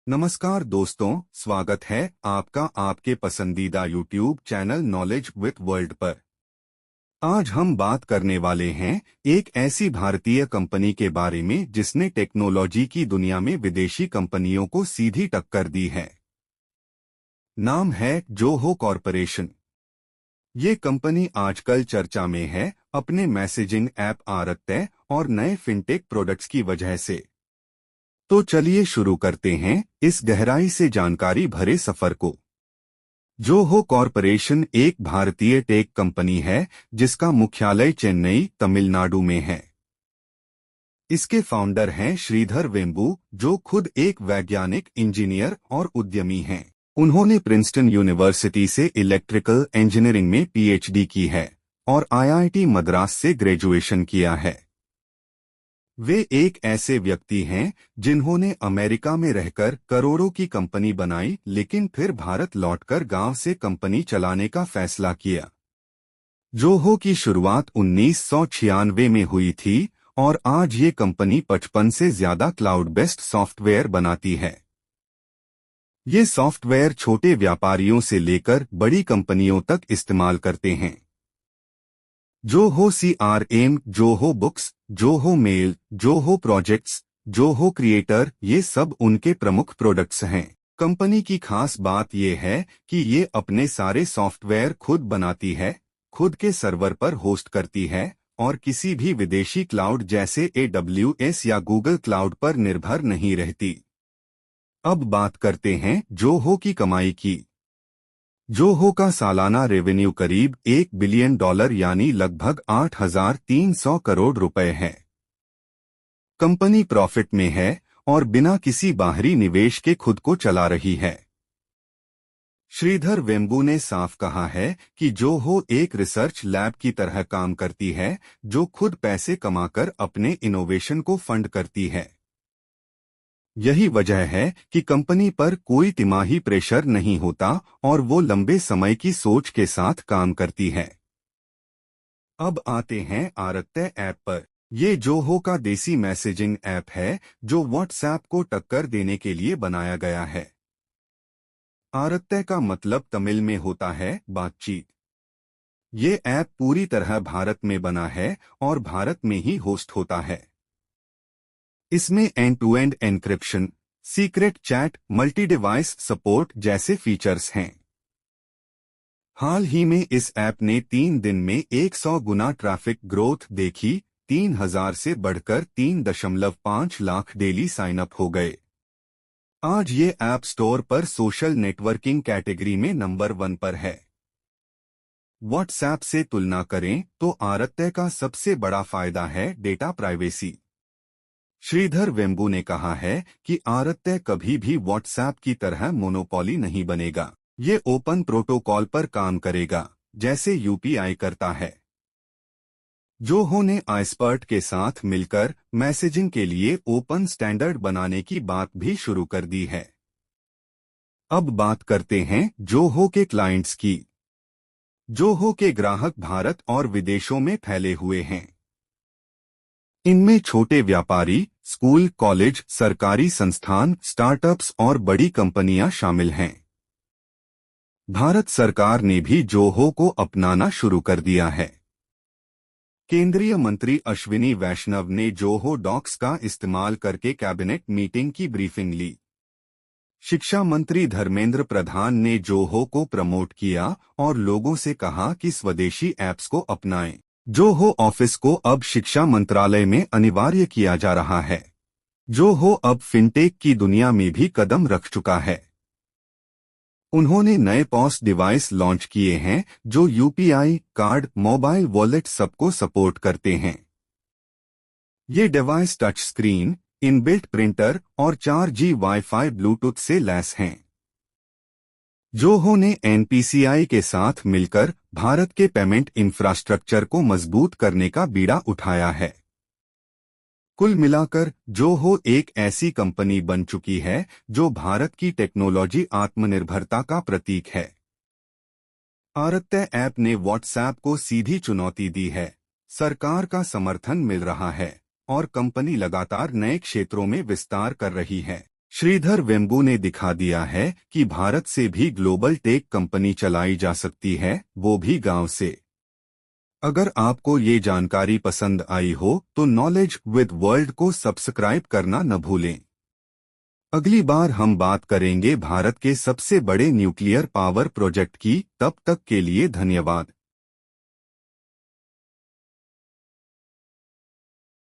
नमस्कार दोस्तों, स्वागत है आपका आपके पसंदीदा YouTube channel knowledge with world पर। आज हम बात करने वाले हैं एक ऐसी भारतीय कंपनी के बारे में जिसने टेक्नोलॉजी की दुनिया में विदेशी कंपनियों को सीधी टक्कर दी है। नाम है जोहो कॉरपोरेशन। ये कंपनी आजकल चर्चा में है अपने मैसेजिंग ऐप आरत्ते और नए फिनटेक प्रोडक्ट्स की वजह से। तो चलिए शुरू करते हैं इस गहराई से जानकारी भरे सफर को। जोहो कॉरपोरेशन एक भारतीय टेक कंपनी है जिसका मुख्यालय चेन्नई, तमिलनाडु में है। इसके फाउंडर हैं श्रीधर वेम्बू, जो खुद एक वैज्ञानिक, इंजीनियर और उद्यमी हैं। उन्होंने प्रिंसटन यूनिवर्सिटी से इलेक्ट्रिकल इंजीनियरिंग में पीएचडी की है और आईआईटी मद्रास से ग्रेजुएशन किया है। वे एक ऐसे व्यक्ति हैं जिन्होंने अमेरिका में रहकर करोड़ों की कंपनी बनाई, लेकिन फिर भारत लौटकर गांव से कंपनी चलाने का फैसला किया। जोहो की शुरुआत 1996 में हुई थी और आज ये कंपनी 55 से ज्यादा क्लाउड बेस्ड सॉफ्टवेयर बनाती है। ये सॉफ्टवेयर छोटे व्यापारियों से लेकर बड़ी कंपनियों तक इस्तेमाल करते हैं। Zoho CRM, Zoho books, Zoho mail, Zoho projects, Zoho creator, ये सब उनके प्रमुख प्रोडक्ट्स हैं। कंपनी की खास बात यह है कि ये अपने सारे सॉफ्टवेयर खुद बनाती है, खुद के सर्वर पर होस्ट करती है और किसी भी विदेशी क्लाउड जैसे AWS या गूगल क्लाउड पर निर्भर नहीं रहती। अब बात करते हैं जोहो की कमाई की। जोहो का सालाना रेवेन्यू करीब $1 बिलियन यानी लगभग 8,300 करोड़ रुपए है। कंपनी प्रॉफिट में है और बिना किसी बाहरी निवेश के खुद को चला रही है। श्रीधर वेम्बू ने साफ कहा है कि जोहो एक रिसर्च लैब की तरह काम करती है, जो खुद पैसे कमाकर अपने इनोवेशन को फंड करती है। यही वजह है कि कंपनी पर कोई तिमाही प्रेशर नहीं होता और वो लंबे समय की सोच के साथ काम करती है। अब आते हैं आरत्ते ऐप पर। ये जोहो का देसी मैसेजिंग ऐप है जो व्हाट्सएप को टक्कर देने के लिए बनाया गया है। आरत्ते का मतलब तमिल में होता है बातचीत। ये ऐप पूरी तरह भारत में बना है और भारत में ही होस्ट होता है। इसमें end to end encryption, secret chat, multi device support जैसे फीचर्स हैं। हाल ही में इस ऐप ने 3 दिन में 100 गुना ट्रैफिक ग्रोथ देखी। 3,000 से बढ़कर 3.5 लाख डेली साइन अप हो गए। आज ये ऐप स्टोर पर सोशल नेटवर्किंग कैटेगरी में नंबर 1 पर है। व्हाट्सएप से तुलना करें तो आरत्ते का सबसे बड़ा फायदा है डेटा प्राइवेसी। श्रीधर वेम्बू ने कहा है कि आरत्ते कभी भी व्हाट्सएप की तरह मोनोपोली नहीं बनेगा। ये ओपन प्रोटोकॉल पर काम करेगा, जैसे यूपीआई करता है। जोहो ने आइस्पर्ट के साथ मिलकर मैसेजिंग के लिए ओपन स्टैंडर्ड बनाने की बात भी शुरू कर दी है। अब बात करते हैं जोहो के क्लाइंट्स की। जोहो के ग्राहक भारत और विदेशों में फैले हुए हैं। इनमें छोटे व्यापारी, स्कूल, कॉलेज, सरकारी संस्थान, स्टार्टअप्स और बड़ी कंपनियां शामिल हैं। भारत सरकार ने भी जोहो को अपनाना शुरू कर दिया है। केंद्रीय मंत्री अश्विनी वैष्णव ने जोहो डॉक्स का इस्तेमाल करके कैबिनेट मीटिंग की ब्रीफिंग ली। शिक्षा मंत्री धर्मेंद्र प्रधान ने जोहो को प्रमोट किया और लोगों से कहा कि स्वदेशी ऐप्स को अपनाएं। जोहो ऑफिस को अब शिक्षा मंत्रालय में अनिवार्य किया जा रहा है। जोहो अब फिनटेक की दुनिया में भी कदम रख चुका है। उन्होंने नए पॉस डिवाइस लॉन्च किए हैं जो यूपीआई, कार्ड, मोबाइल वॉलेट सबको सपोर्ट करते हैं। ये device touch screen, inbuilt printer और 4G वाईफाई ब्लूटूथ से लैस हैं। जोहो ने एनपीसीआई के साथ मिलकर भारत के पेमेंट इंफ्रास्ट्रक्चर को मजबूत करने का बीड़ा उठाया है। कुल मिलाकर जोहो एक ऐसी कंपनी बन चुकी है जो भारत की टेक्नोलॉजी आत्मनिर्भरता का प्रतीक है। आरत्ते ऐप ने व्हाट्सएप को सीधी चुनौती दी है, सरकार का समर्थन मिल रहा है और कंपनी लगातार नए क्षेत्रों में विस्तार कर रही है। श्रीधर वेम्बू ने दिखा दिया है कि भारत से भी ग्लोबल टेक कंपनी चलाई जा सकती है, वो भी गांव से। अगर आपको ये जानकारी पसंद आई हो तो नॉलेज विद वर्ल्ड को सब्सक्राइब करना न भूलें। अगली बार हम बात करेंगे भारत के सबसे बड़े न्यूक्लियर पावर प्रोजेक्ट की। तब तक के लिए धन्यवाद।